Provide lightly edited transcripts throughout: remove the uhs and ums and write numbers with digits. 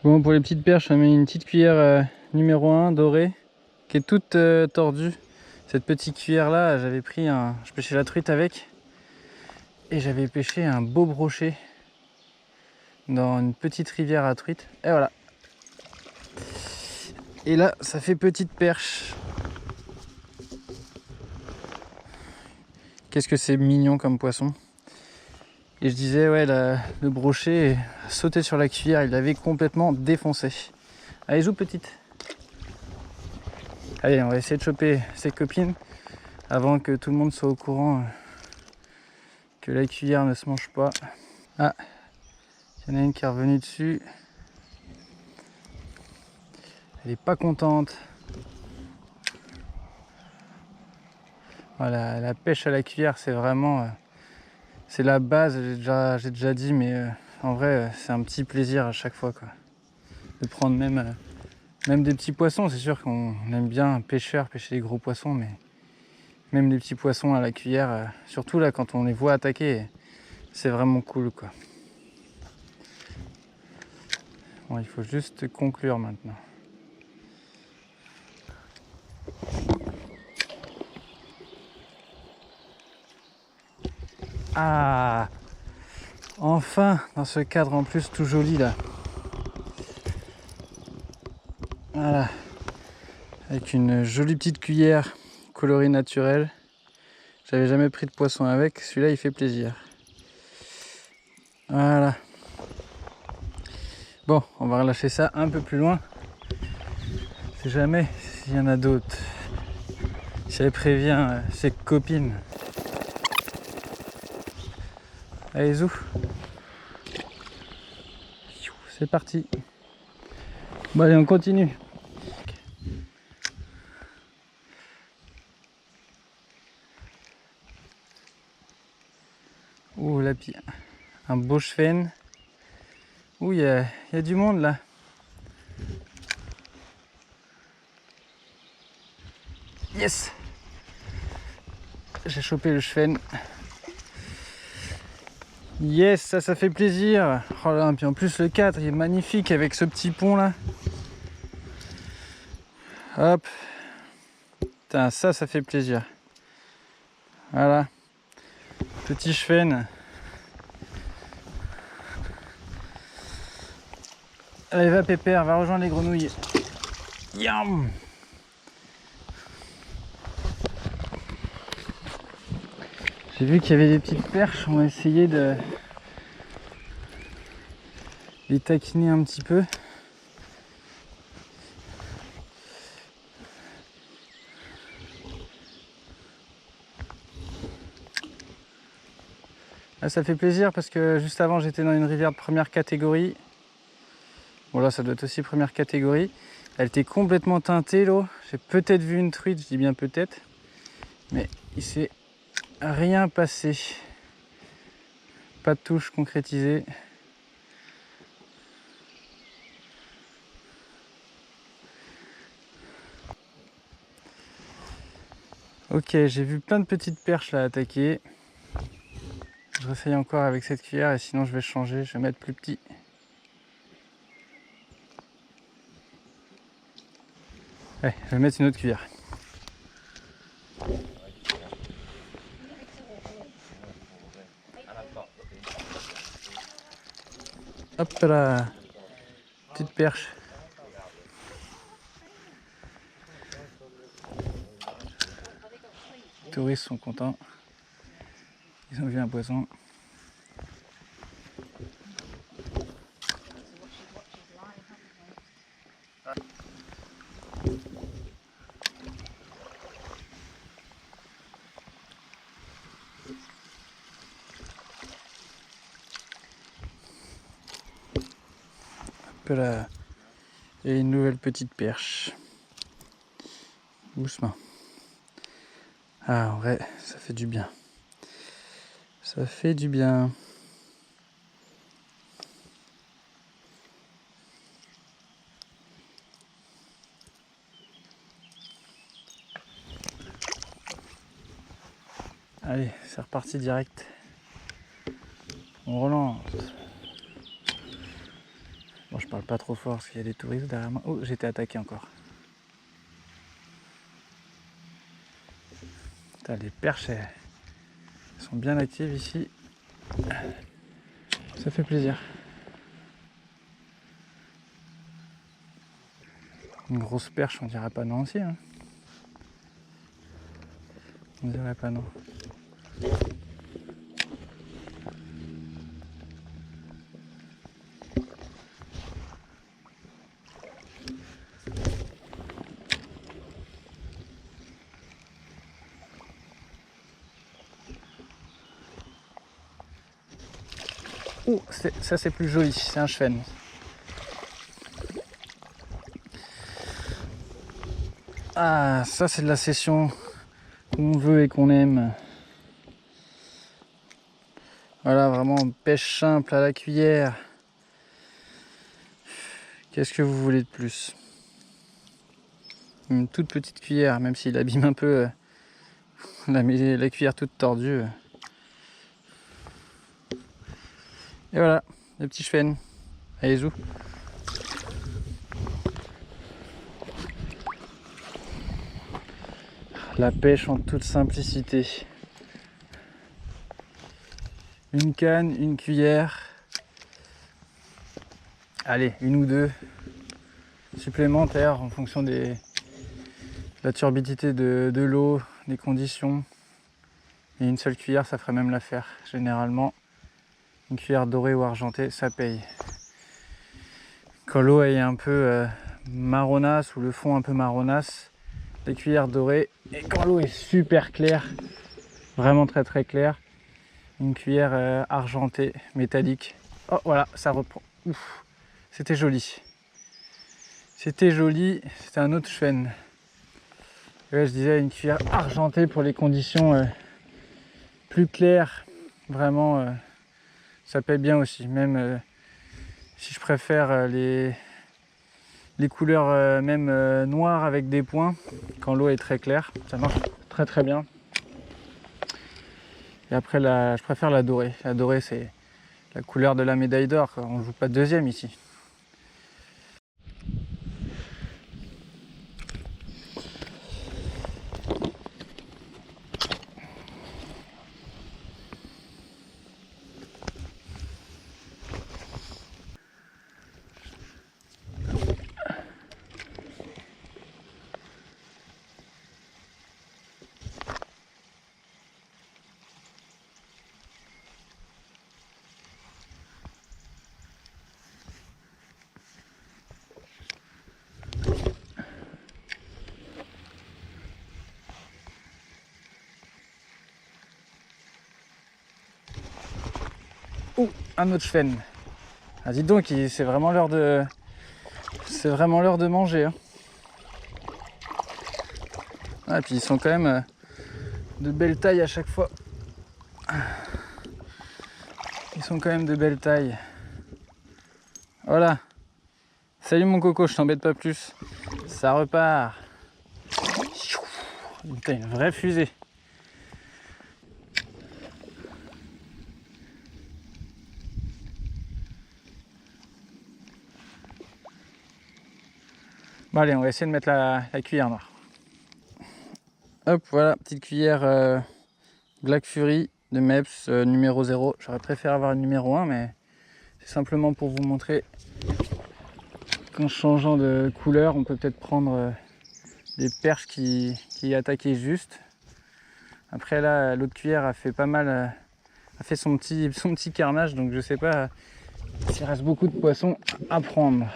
Bon, pour les petites perches, on met une petite cuillère numéro 1 dorée qui est toute tordue. Cette petite cuillère là, j'avais pris je pêchais la truite avec et j'avais pêché un beau brochet dans une petite rivière à truite. Et voilà. Et là, ça fait petite perche. Qu'est-ce que c'est mignon comme poisson. Et je disais, ouais, le brochet a sauté sur la cuillère, il l'avait complètement défoncé. Allez, joue petite. Allez, on va essayer de choper ses copines avant que tout le monde soit au courant que la cuillère ne se mange pas. Ah, il y en a une qui est revenue dessus. Elle est pas contente. Voilà, la pêche à la cuillère, c'est vraiment... c'est la base, j'ai déjà dit, mais en vrai, c'est un petit plaisir à chaque fois, quoi. De prendre même des petits poissons. C'est sûr qu'on aime bien pêcher des gros poissons, mais même des petits poissons à la cuillère, surtout là quand on les voit attaquer, c'est vraiment cool, quoi. Bon, il faut juste conclure maintenant. Ah, enfin, dans ce cadre en plus tout joli là. Voilà, avec une jolie petite cuillère coloris naturel. J'avais jamais pris de poisson avec, celui-là il fait plaisir. Voilà. Bon, on va relâcher ça un peu plus loin. Si jamais s'il y en a d'autres. Si elle prévient ses copines. Allez, zou. C'est parti. Bon allez, on continue. Ouh, là, un beau chevenne. Ouh, il y a du monde là. Yes! J'ai chopé le chevenne. Yes, ça fait plaisir. Oh là, et puis en plus le cadre il est magnifique avec ce petit pont là. Hop. Putain, ça fait plaisir. Voilà. Petit chevenne. Allez, va Pépère, va rejoindre les grenouilles. Yam! J'ai vu qu'il y avait des petites perches, on va essayer de les taquiner un petit peu. Là, ça fait plaisir parce que juste avant j'étais dans une rivière de première catégorie. Bon là ça doit être aussi première catégorie. Elle était complètement teintée l'eau. J'ai peut-être vu une truite, je dis bien peut-être. Mais il s'est rien passé. Pas de touche concrétisée. Ok, j'ai vu plein de petites perches là attaquer. Je réessaye encore avec cette cuillère et sinon je vais changer, je vais mettre plus petit. Ouais, je vais mettre une autre cuillère. Hop là, petite perche. Les touristes sont contents. Ils ont vu un poisson. Hop là. Et une nouvelle petite perche. Doucement. Ah, en vrai, ça fait du bien. Ça fait du bien. Allez, c'est reparti direct. On relance. Bon, je je parle pas trop fort parce qu'il y a des touristes derrière moi. Oh, j'ai été attaqué encore. Putain, les perches, elles sont bien actives ici. Ça fait plaisir. Une grosse perche, on dirait pas non aussi. Hein. On dirait pas non. Oh, ça c'est plus joli, c'est un chêne. Ah, ça c'est de la session qu'on veut et qu'on aime. Voilà, vraiment pêche simple à la cuillère. Qu'est-ce que vous voulez de plus? Une toute petite cuillère, même s'il abîme un peu la cuillère toute tordue. Et voilà, les petits chevens. Allez, zou. La pêche en toute simplicité. Une canne, une cuillère. Allez, une ou deux supplémentaires en fonction de la turbidité de l'eau, des conditions. Et une seule cuillère, ça ferait même l'affaire. Généralement, une cuillère dorée ou argentée, ça paye. Quand l'eau est un peu marronasse ou le fond un peu marronasse, les cuillères dorées. Et quand l'eau est super claire, vraiment très très claire, une cuillère argentée, métallique. Oh voilà, ça reprend. Ouf, c'était joli. C'était joli, c'était un autre chêne. Et là, je disais une cuillère argentée pour les conditions plus claires. Vraiment, ça paye bien aussi. Même si je préfère les couleurs même noires avec des points, quand l'eau est très claire, ça marche très très bien. Et après, je préfère la dorée. La dorée, c'est la couleur de la médaille d'or. On ne joue pas de deuxième ici. Oh, un autre chêne. Ah, dis donc, c'est vraiment l'heure de... C'est vraiment l'heure de manger. Hein. Ah, et puis ils sont quand même de belles tailles à chaque fois. Ils sont quand même de belles tailles. Voilà. Salut mon coco, je t'embête pas plus. Ça repart. Putain, une vraie fusée. Bon allez, on va essayer de mettre la cuillère noire. Hop, voilà, petite cuillère Black Fury de Mepps numéro 0. J'aurais préféré avoir une numéro 1, mais c'est simplement pour vous montrer qu'en changeant de couleur, on peut peut-être prendre des perches qui attaquaient juste. Après là, l'autre cuillère a fait pas mal, a fait son petit carnage, donc je sais pas s'il reste beaucoup de poissons à prendre.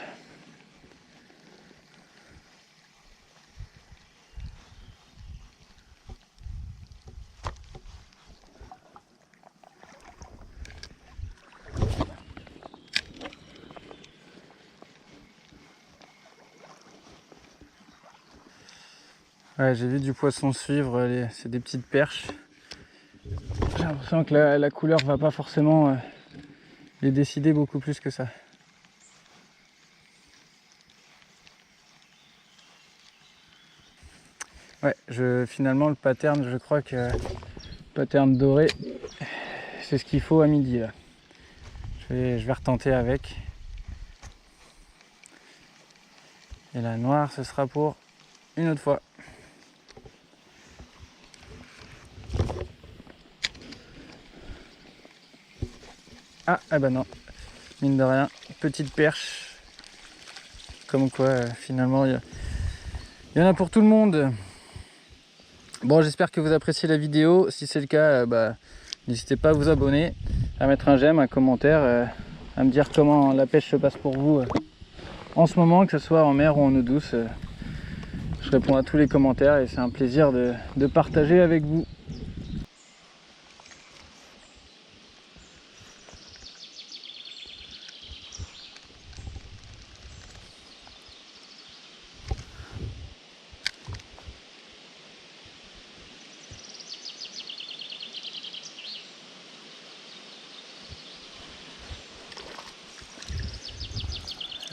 Ouais, j'ai vu du poisson suivre, c'est des petites perches. J'ai l'impression que la couleur va pas forcément les décider beaucoup plus que ça. Ouais, finalement le pattern, je crois que le pattern doré, c'est ce qu'il faut à midi là. Je vais retenter avec. Et la noire, ce sera pour une autre fois. Ah, eh ben non, mine de rien, petite perche. Comme quoi, finalement, il y en a pour tout le monde. Bon, j'espère que vous appréciez la vidéo. Si c'est le cas, n'hésitez pas à vous abonner, à mettre un j'aime, un commentaire, à me dire comment la pêche se passe pour vous en ce moment, que ce soit en mer ou en eau douce. Je réponds à tous les commentaires et c'est un plaisir de partager avec vous.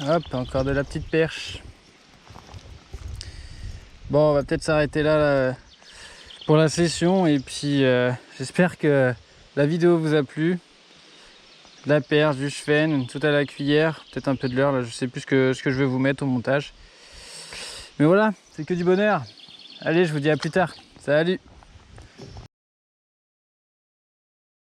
Hop, encore de la petite perche. Bon, on va peut-être s'arrêter là pour la session et puis j'espère que la vidéo vous a plu. De la perche, du chevenne, tout à la cuillère, peut-être un peu de leurre, là je sais plus ce que je vais vous mettre au montage. Mais voilà, c'est que du bonheur. Allez, je vous dis à plus tard. Salut!